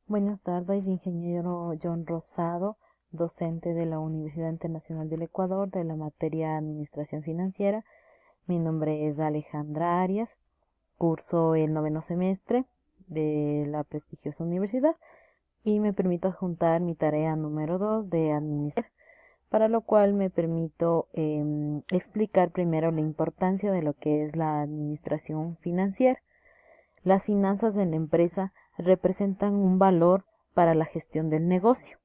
Buenas tardes, ingeniero John Rosado, docente de la Universidad Internacional del Ecuador de la materia Administración Financiera. Mi nombre es Alejandra Arias, curso el 9º semestre de la prestigiosa universidad y me permito adjuntar mi tarea número 2 de administración, para lo cual me permito explicar primero la importancia de lo que es la administración financiera. Las finanzas de la empresa representan un valor para la gestión del negocio,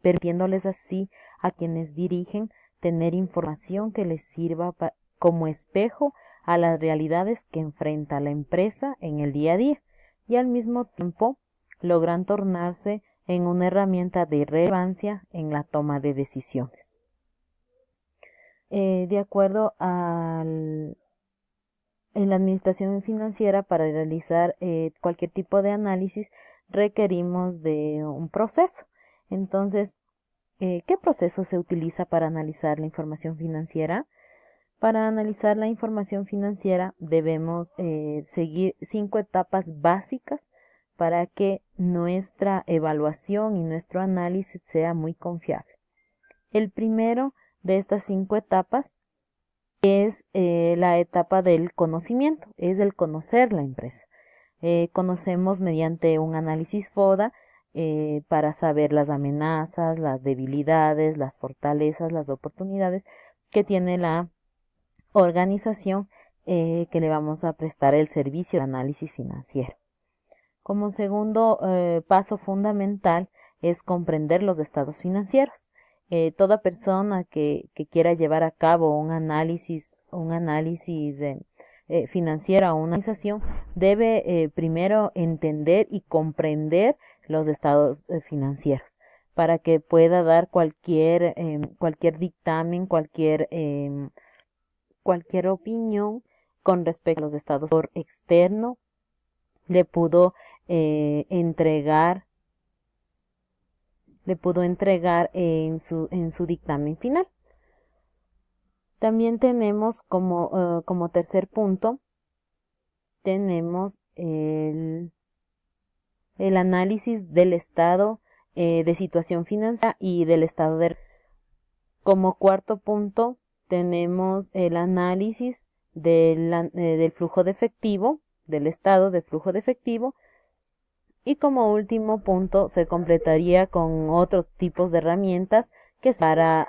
permitiéndoles así a quienes dirigen tener información que les sirva como espejo a las realidades que enfrenta la empresa en el día a día y al mismo tiempo logran tornarse en una herramienta de relevancia en la toma de decisiones. De acuerdo en la administración financiera, para realizar cualquier tipo de análisis requerimos de un proceso. Entonces, ¿qué proceso se utiliza para analizar la información financiera? Para analizar la información financiera debemos seguir 5 etapas básicas para que nuestra evaluación y nuestro análisis sea muy confiable. El primero de estas 5 etapas es la etapa del conocimiento, es el conocer la empresa. Conocemos mediante un análisis FODA para saber las amenazas, las debilidades, las fortalezas, las oportunidades que tiene la organización que le vamos a prestar el servicio de análisis financiero. Como segundo paso fundamental es comprender los estados financieros. Toda persona que quiera llevar a cabo un análisis financiero a una organización debe primero entender y comprender los estados financieros para que pueda dar cualquier dictamen, cualquier opinión con respecto a los estados por externo le pudo entregar en su dictamen final. También tenemos como tercer punto, tenemos el análisis del estado de situación financiera y del estado de... Como cuarto punto, tenemos el análisis del flujo de efectivo, del estado de flujo de efectivo. Y como último punto se completaría con otros tipos de herramientas que para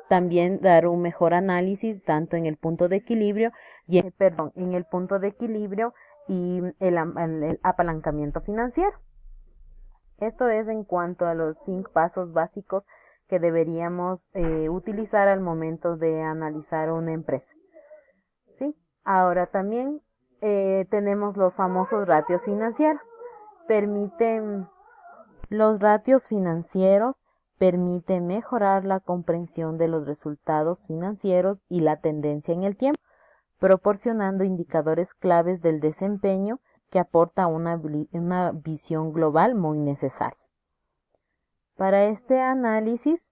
también dar un mejor análisis tanto en el punto de equilibrio y en el punto de equilibrio y el apalancamiento financiero. Esto es en cuanto a los 5 pasos básicos que deberíamos utilizar al momento de analizar una empresa. ¿Sí? Ahora también tenemos los famosos ratios financieros. Los ratios financieros permiten mejorar la comprensión de los resultados financieros y la tendencia en el tiempo, proporcionando indicadores claves del desempeño que aporta una visión global muy necesaria. Para este análisis,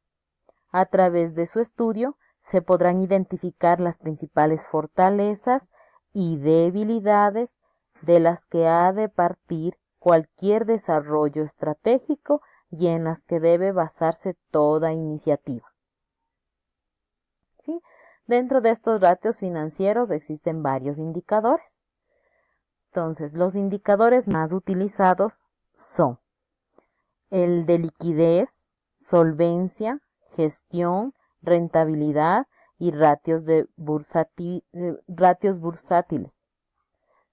a través de su estudio, se podrán identificar las principales fortalezas y debilidades de las que ha de partir cualquier desarrollo estratégico y en las que debe basarse toda iniciativa. ¿Sí? Dentro de estos ratios financieros existen varios indicadores. Entonces, los indicadores más utilizados son el de liquidez, solvencia, gestión, rentabilidad y ratios bursátiles.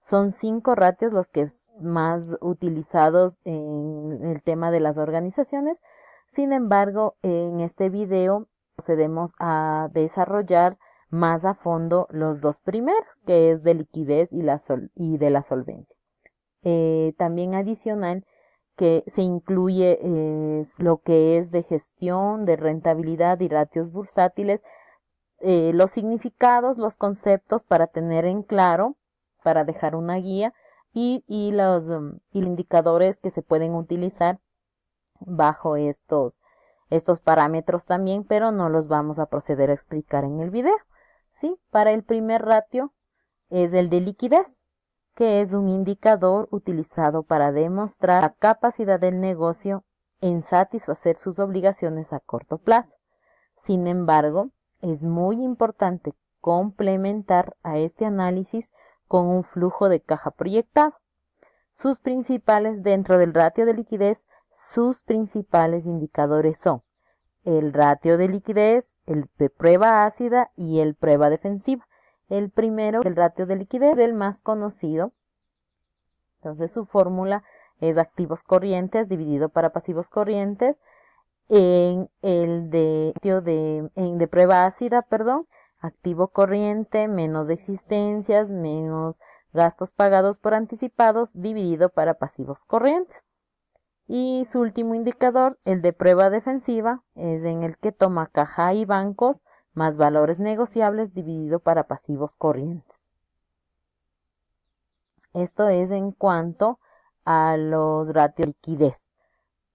Son 5 ratios los que más utilizados en el tema de las organizaciones. Sin embargo, en este video procedemos a desarrollar más a fondo los 2 primeros, que es de liquidez y de la solvencia. También adicional que se incluye lo que es de gestión, de rentabilidad y ratios bursátiles, los significados, los conceptos para tener en claro, para dejar una guía y los indicadores que se pueden utilizar bajo estos parámetros también, pero no los vamos a proceder a explicar en el video. ¿Sí? Para el primer ratio es el de liquidez. que es un indicador utilizado para demostrar la capacidad del negocio en satisfacer sus obligaciones a corto plazo. Sin embargo, es muy importante complementar a este análisis con un flujo de caja proyectado. Dentro del ratio de liquidez, sus principales indicadores son el ratio de liquidez, el de prueba ácida y el prueba defensiva. El primero, el ratio de liquidez, es el más conocido. Entonces su fórmula es activos corrientes dividido para pasivos corrientes en el de prueba ácida, activo corriente menos existencias menos gastos pagados por anticipados dividido para pasivos corrientes. Y su último indicador, el de prueba defensiva, es en el que toma caja y bancos más valores negociables dividido para pasivos corrientes. Esto es en cuanto a los ratios de liquidez.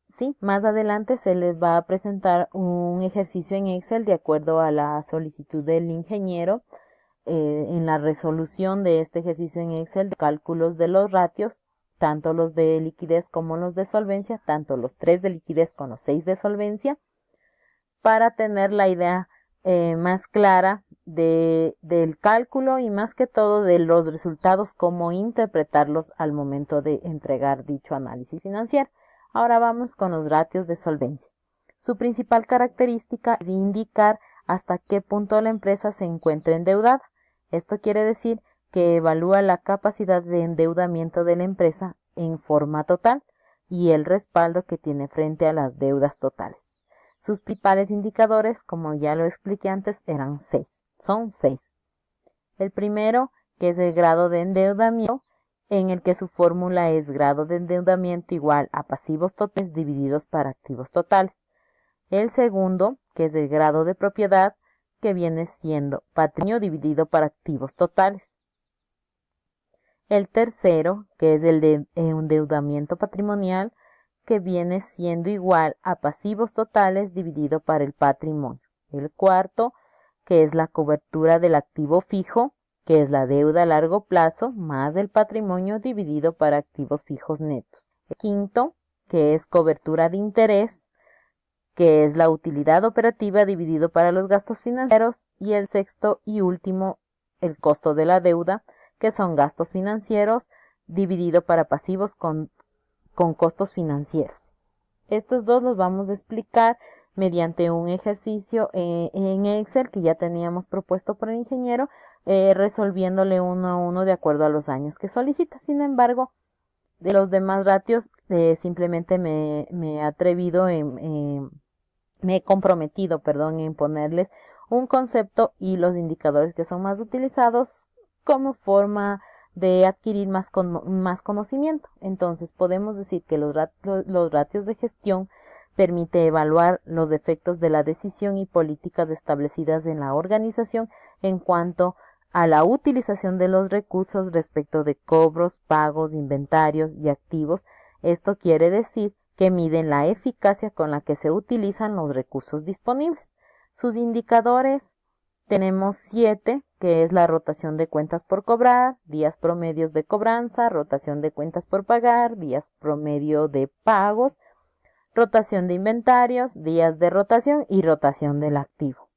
Sí, más adelante se les va a presentar un ejercicio en Excel de acuerdo a la solicitud del ingeniero. En la resolución de este ejercicio en Excel, cálculos de los ratios, tanto los de liquidez como los de solvencia, tanto los 3 de liquidez como los 6 de solvencia, para tener la idea más clara del cálculo y más que todo de los resultados, cómo interpretarlos al momento de entregar dicho análisis financiero. Ahora vamos con los ratios de solvencia. Su principal característica es indicar hasta qué punto la empresa se encuentra endeudada. Esto quiere decir que evalúa la capacidad de endeudamiento de la empresa en forma total y el respaldo que tiene frente a las deudas totales. Sus principales indicadores, como ya lo expliqué antes, son 6. El primero, que es el grado de endeudamiento, en el que su fórmula es grado de endeudamiento igual a pasivos totales divididos para activos totales. El segundo, que es el grado de propiedad, que viene siendo patrimonio dividido para activos totales. El tercero, que es el de endeudamiento patrimonial, que viene siendo igual a pasivos totales dividido para el patrimonio. El cuarto, que es la cobertura del activo fijo, que es la deuda a largo plazo más el patrimonio dividido para activos fijos netos. El quinto, que es cobertura de interés, que es la utilidad operativa dividido para los gastos financieros. Y el sexto y último, el costo de la deuda, que son gastos financieros dividido para pasivos con costos financieros. Estos dos los vamos a explicar mediante un ejercicio en Excel que ya teníamos propuesto por el ingeniero, resolviéndole uno a uno de acuerdo a los años que solicita. Sin embargo, de los demás ratios simplemente me he atrevido me he comprometido, en ponerles un concepto y los indicadores que son más utilizados como forma de adquirir más conocimiento. Entonces podemos decir que los ratios de gestión permite evaluar los efectos de la decisión y políticas establecidas en la organización en cuanto a la utilización de los recursos respecto de cobros, pagos, inventarios y activos. Esto quiere decir que miden la eficacia con la que se utilizan los recursos disponibles. Sus indicadores tenemos 7, que es la rotación de cuentas por cobrar, días promedios de cobranza, rotación de cuentas por pagar, días promedio de pagos, rotación de inventarios, días de rotación y rotación del activo.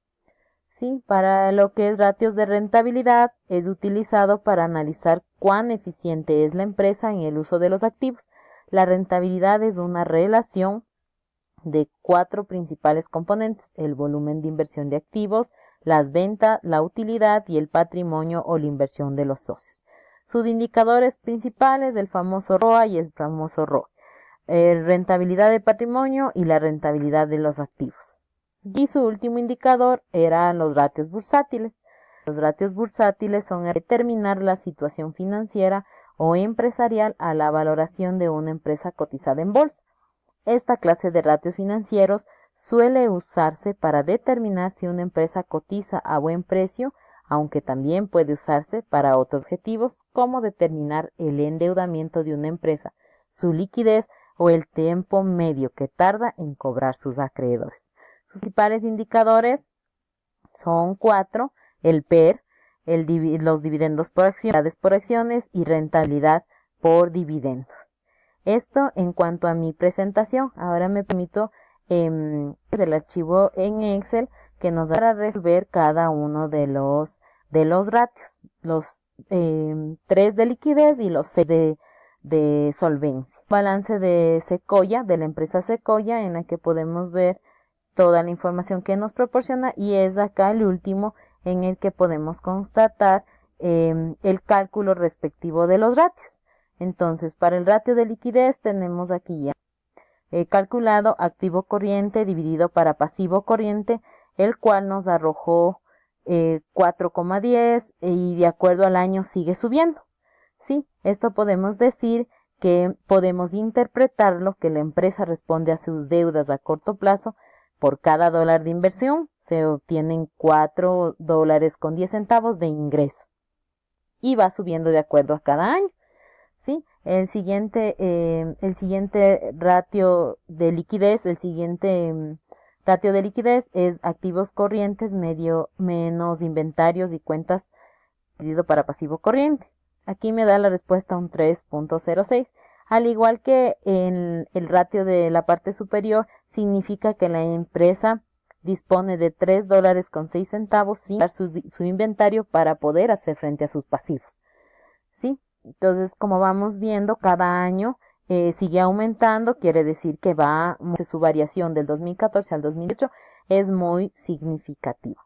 ¿Sí? Para lo que es ratios de rentabilidad, es utilizado para analizar cuán eficiente es la empresa en el uso de los activos. La rentabilidad es una relación de 4 principales componentes: el volumen de inversión de activos, las ventas, la utilidad y el patrimonio o la inversión de los socios. Sus indicadores principales, el famoso ROA y el famoso ROE, rentabilidad de patrimonio y la rentabilidad de los activos. Y su último indicador eran los ratios bursátiles. Los ratios bursátiles son determinar la situación financiera o empresarial a la valoración de una empresa cotizada en bolsa. Esta clase de ratios financieros suele usarse para determinar si una empresa cotiza a buen precio, aunque también puede usarse para otros objetivos, como determinar el endeudamiento de una empresa, su liquidez o el tiempo medio que tarda en cobrar sus acreedores. Sus principales indicadores son 4. El PER, los dividendos por acciones y rentabilidad por dividendos. Esto en cuanto a mi presentación. Ahora me permito el archivo en Excel que nos da para resolver cada uno de los ratios, los 3 de liquidez y los 6 de solvencia. Balance de Sequoia, de la empresa Sequoia, en la que podemos ver toda la información que nos proporciona, y es acá el último en el que podemos constatar el cálculo respectivo de los ratios. Entonces, para el ratio de liquidez tenemos aquí ya calculado activo corriente dividido para pasivo corriente, el cual nos arrojó 4,10 y de acuerdo al año sigue subiendo. ¿Sí? Esto podemos decir que podemos interpretarlo que la empresa responde a sus deudas a corto plazo. Por cada dólar de inversión se obtienen $4.10 de ingreso y va subiendo de acuerdo a cada año. ¿Sí? El siguiente ratio de liquidez, es activos corrientes menos inventarios y cuentas dividido para pasivo corriente. Aquí me da la respuesta un 3.06. Al igual que en el ratio de la parte superior, significa que la empresa dispone de $3.06 sin dar su inventario para poder hacer frente a sus pasivos. ¿Sí? Entonces, como vamos viendo, cada año sigue aumentando, quiere decir que su variación del 2014 al 2018 es muy significativa.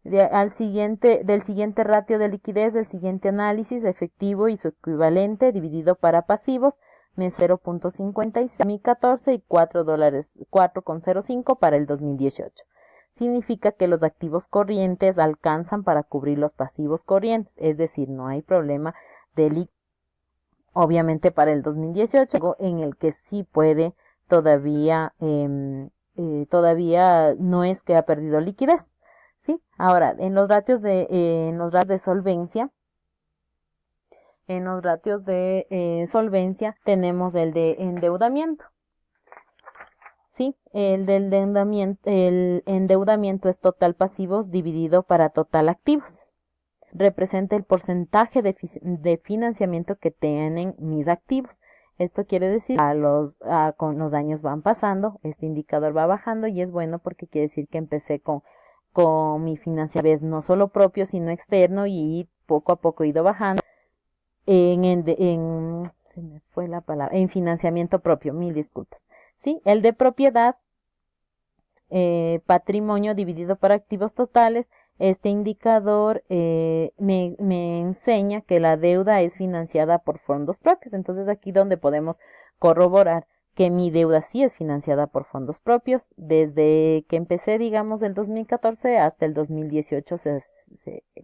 Del siguiente ratio de liquidez, del siguiente análisis, efectivo y su equivalente dividido para pasivos, 0.56 2014 y $4.05 para el 2018. Significa que los activos corrientes alcanzan para cubrir los pasivos corrientes, es decir, no hay problema de liquidez. Obviamente para el 2018, en el que sí puede todavía no es que ha perdido liquidez. ¿Sí? Ahora, en los ratios de solvencia, tenemos el de endeudamiento. ¿Sí? El endeudamiento es total pasivos dividido para total activos. Representa el porcentaje de financiamiento que tienen mis activos. Esto quiere decir con los años van pasando, este indicador va bajando y es bueno porque quiere decir que empecé con mi financiamiento no solo propio sino externo y poco a poco he ido bajando en financiamiento propio, mil disculpas. ¿Sí? El de propiedad, patrimonio dividido por activos totales. Este indicador me enseña que la deuda es financiada por fondos propios. Entonces aquí donde podemos corroborar que mi deuda sí es financiada por fondos propios. Desde que empecé, digamos, el 2014 hasta el 2018,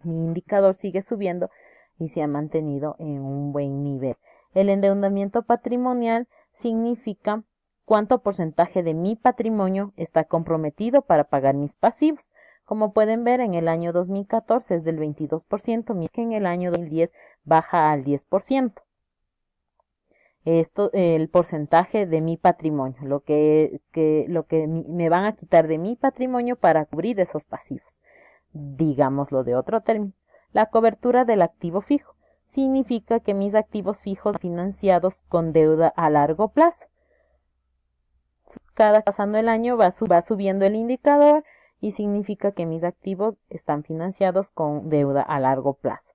mi indicador sigue subiendo y se ha mantenido en un buen nivel. El endeudamiento patrimonial significa cuánto porcentaje de mi patrimonio está comprometido para pagar mis pasivos. Como pueden ver, en el año 2014 es del 22%, mientras que en el año 2010 baja al 10%. Esto, el porcentaje de mi patrimonio, lo que me van a quitar de mi patrimonio para cubrir esos pasivos. Digámoslo de otro término. La cobertura del activo fijo significa que mis activos fijos financiados con deuda a largo plazo. Pasando el año va subiendo el indicador y significa que mis activos están financiados con deuda a largo plazo.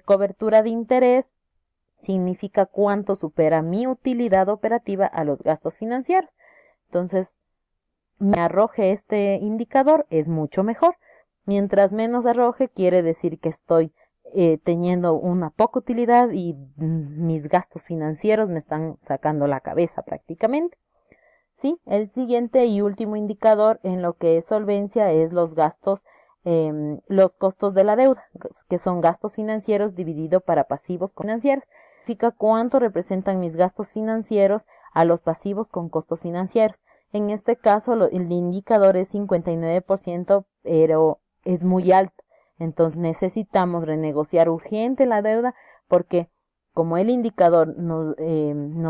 Cobertura de interés significa cuánto supera mi utilidad operativa a los gastos financieros. Entonces, me arroje este indicador es mucho mejor. Mientras menos arroje, quiere decir que estoy teniendo una poca utilidad y mis gastos financieros me están sacando la cabeza prácticamente. ¿Sí? El siguiente y último indicador en lo que es solvencia es los costos de la deuda, que son gastos financieros dividido para pasivos financieros. Significa cuánto representan mis gastos financieros a los pasivos con costos financieros. En este caso, el indicador es 59%, pero es muy alto. Entonces necesitamos renegociar urgente la deuda porque como el indicador nos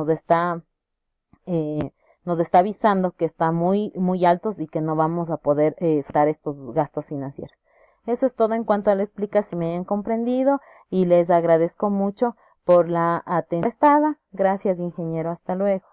está avisando que está muy, muy altos y que no vamos a poder dar estos gastos financieros. Eso es todo en cuanto a la explicación, me han comprendido y les agradezco mucho por la atención prestada. Gracias, ingeniero. Hasta luego.